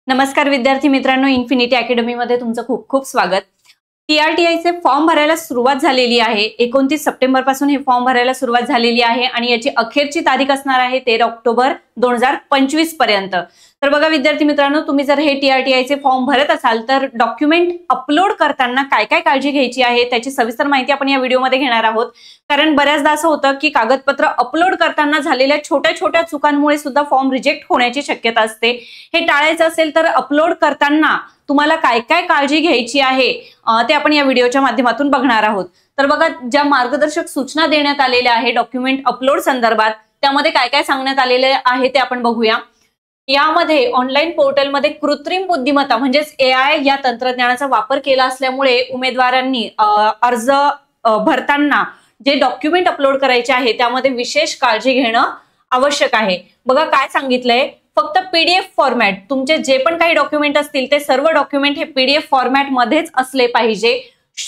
नमस्कार विद्यार्थी मित्रांनो, इन्फिनिटी अकॅडमी मध्ये तुमचं खूप खूप स्वागत। TRTI चे फॉर्म भरायला सुरुवात झालेली आहे। 29 सप्टेंबर पासून हे फॉर्म भरायला सुरुवात झालेली आहे आणि याची अखेरची तारीख असणार आहे 13 ऑक्टोबर 2025 पर्यंत। तर बघा विद्यार्थी मित्रांनो, तुम्ही जर हे TRTI चे फॉर्म भरत असाल तर डॉक्युमेंट अपलोड करताना काय काय काळजी घ्यायची आहे त्याची सविस्तर माहिती आपण या व्हिडिओमध्ये घेणार आहोत। कारण बऱ्याचदा असं होतं की कागदपत्र अपलोड करताना झालेल्या छोट्या छोट्या चुकांमुळे सुद्धा फॉर्म रिजेक्ट होण्याची शक्यता असते। हे टाळायचं असेल तर अपलोड करताना तुम्हाला काय काय काळजी घ्यायची आहे ते आपण या व्हिडिओच्या माध्यमातून बघणार आहोत। तर बघा, ज्या मार्गदर्शक सूचना देण्यात आलेल्या आहे डॉक्युमेंट अपलोड संदर्भात त्यामध्ये काय काय सांगण्यात आलेले आहे ते आपण बघूया। यामध्ये ऑनलाईन पोर्टलमध्ये कृत्रिम बुद्धिमत्ता म्हणजेच AI या तंत्रज्ञानाचा वापर केला असल्यामुळे उमेदवारांनी अर्ज भरताना जे डॉक्युमेंट अपलोड करायचे आहे त्यामध्ये विशेष काळजी घेणं आवश्यक आहे। बघा काय सांगितलंय, फक्त PDF फॉर्मॅट, तुमचे जे पण काही डॉक्युमेंट असतील ते सर्व डॉक्युमेंट हे PDF फॉर्मॅट मध्येच असले पाहिजे।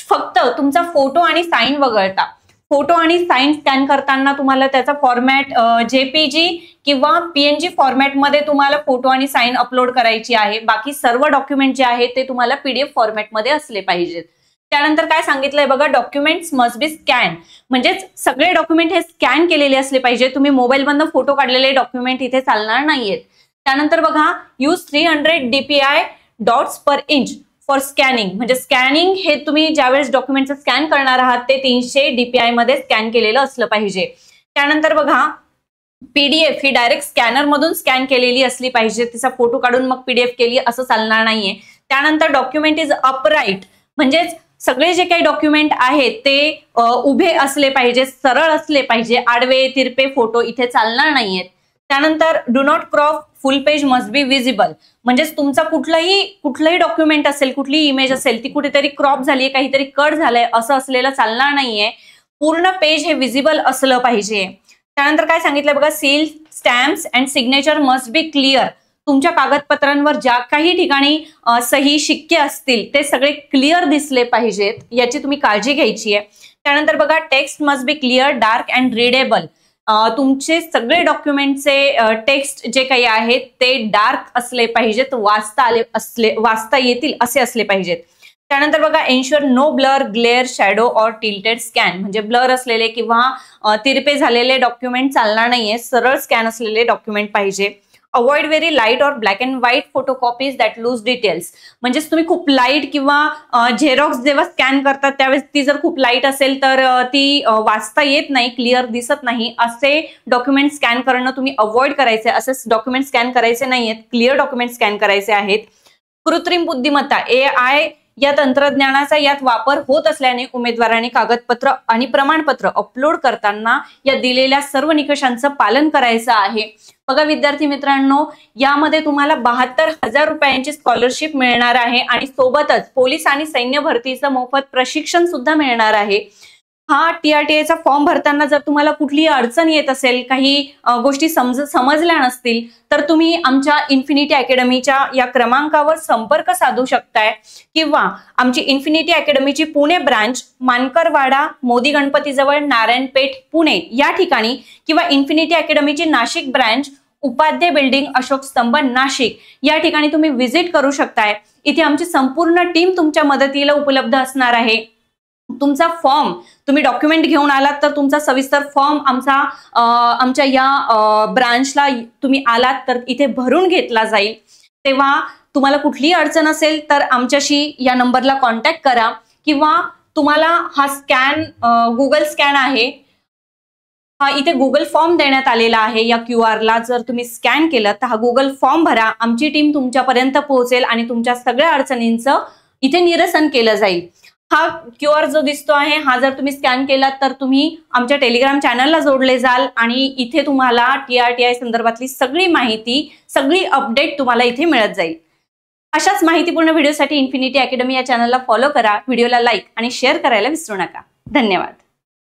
फक्त तुमचा फोटो आणि साइन वगळता, फोटो आणि साइन स्कॅन करताना तुम्हाला त्याचा फॉर्मॅट JPG किंवा PNG फॉर्मॅट मध्ये तुम्हाला फोटो आणि साइन अपलोड करायची आहे। बाकी सर्व डॉक्युमेंट जे आहे ते तुम्हाला PDF फॉर्मॅट मध्ये असले पाहिजेत। त्यानंतर काय सांगितलंय बघा, डॉक्युमेंट्स मस्ट बी स्कॅन, म्हणजेच सगळे डॉक्युमेंट हे स्कॅन केलेले असले पाहिजे। तुम्ही मोबाईल मधून फोटो काढलेले डॉक्युमेंट इथे चालणार नाहीयेत। त्यानंतर बघा, use 300 DPI dots per inch for scanning, म्हणजे स्कॅनिंग हे तुम्ही ज्यावेळेस डॉक्युमेंटचं स्कॅन करणार आहात ते 300 DPI मध्ये स्कॅन केलेलं असलं पाहिजे। त्यानंतर बघा, PDF ही डायरेक्ट स्कॅनर मधून स्कॅन केलेली असली पाहिजे, तिचा फोटो काढून मग PDF केली असं चालणार नाहीये। त्यानंतर डॉक्युमेंट इज अपराईट, म्हणजेच सगळे जे काही डॉक्युमेंट आहेत ते उभे असले पाहिजे, सरळ असले पाहिजे, आडवे तिरपे फोटो इथे चालणार नाहीयेत। त्यानंतर do not crop, full page must be visible, म्हणजेच तुमचा कुठलंही डॉक्युमेंट असेल, कुठलीही इमेज असेल ती कुठेतरी क्रॉप झाली, काहीतरी कट झालंय असं असलेलं चालणार नाहीये। पूर्ण पेज हे विजिबल असलं पाहिजे। त्यानंतर काय सांगितलंय बघा, seal, stamps and signature must be clear, तुमच्या कागदपत्रांवर ज्या काही ठिकाणी सही शिक्के असतील ते सगळे क्लिअर दिसले पाहिजेत, याची तुम्ही काळजी घ्यायची आहे। त्यानंतर बघा, text must be clear, dark and readable, तुमचे सगळे डॉक्युमेंटचे टेक्स्ट जे काही आहेत ते डार्क असले पाहिजेत, वाचता येतील असे असले पाहिजेत। त्यानंतर बघा, ensure no blur, glare, shadow or tilted scan, म्हणजे ब्लर असलेले किंवा तिरपे झालेले डॉक्युमेंट चालणार नाहीये, सरळ स्कॅन असलेले डॉक्युमेंट पाहिजे। Avoid very light or black and white photocopies that lose details, म्हणजेच तुम्ही खूप लाईट किंवा झेरॉक्स जेव्हा स्कॅन करतात त्यावेळेस ती जर खूप लाईट असेल तर ती वाचता येत नाही, क्लिअर दिसत नाही, असे डॉक्युमेंट स्कॅन करणं तुम्ही अवॉइड करायचे, असे डॉक्युमेंट स्कॅन करायचे नाहीयेत, क्लिअर डॉक्युमेंट स्कॅन करायचे आहेत। कृत्रिम बुद्धिमत्ता AI या तंत्रज्ञानाचा यात वापर होत असल्याने उमेदवारांनी कागदपत्र आणि प्रमाणपत्र अपलोड करताना या दिलेल्या सर्व निकषांचं पालन करायचं आहे। बघा विद्यार्थी मित्रांनो, यामध्ये तुम्हाला 72,000 रुपयांची स्कॉलरशिप मिळणार आहे आणि सोबतच पोलीस आणि सैन्य भरतीचं मोफत प्रशिक्षण सुद्धा मिळणार आहे। हा TRTI चा फॉर्म भरताना जर तुम्हाला कुठलीही अडचण येत असेल, काही गोष्टी समजल्या नसतील तर तुम्ही आमच्या इन्फिनिटी अकॅडमीच्या या क्रमांकावर संपर्क साधू शकताय किंवा आमची इन्फिनिटी अकॅडमीची पुणे ब्रांच मानकरवाडा मोदी गणपतीजवळ नारायणपेठ पुणे या ठिकाणी किंवा इन्फिनिटी अकॅडमीची नाशिक ब्रांच उपाध्ये बिल्डिंग अशोक स्तंभ नाशिक या ठिकाणी तुम्ही व्हिजिट करू शकताय। इथे आमची संपूर्ण टीम तुमच्या मदतीला उपलब्ध असणार आहे। तुमचा फॉर्म तुम्ही डॉक्युमेंट घेऊन आलात तर तुमचा सविस्तर फॉर्म आमच्या या ब्रांचला तुम्ही आलात तर इथे भरून घेतला जाईल। तेव्हा तुम्हाला कुठलीही अडचण असेल तर आमच्याशी या नंबरला कॉन्टॅक्ट करा किंवा तुम्हाला हा स्कॅन गुगल स्कॅन आहे, हा इथे गुगल फॉर्म देण्यात आलेला आहे, या QR ला जर तुम्ही स्कॅन केलं तर हा गुगल फॉर्म भरा, आमची टीम तुमच्यापर्यंत पोहोचेल आणि तुमच्या सगळ्या अडचणींचं इथे निरसन केलं जाईल। हा QR जो दिसतो आहे हा जर तुम्ही स्कॅन केला तर तुम्ही आमच्या टेलिग्राम चॅनलला जोडले जाल आणि इथे तुम्हाला TRTI संदर्भातली सगळी माहिती, सगळी अपडेट तुम्हाला इथे मिळत जाईल। अशाच माहितीपूर्ण व्हिडिओसाठी इन्फिनिटी अकॅडमी या चॅनलला फॉलो करा, व्हिडिओला लाईक आणि शेअर करायला विसरू नका। धन्यवाद।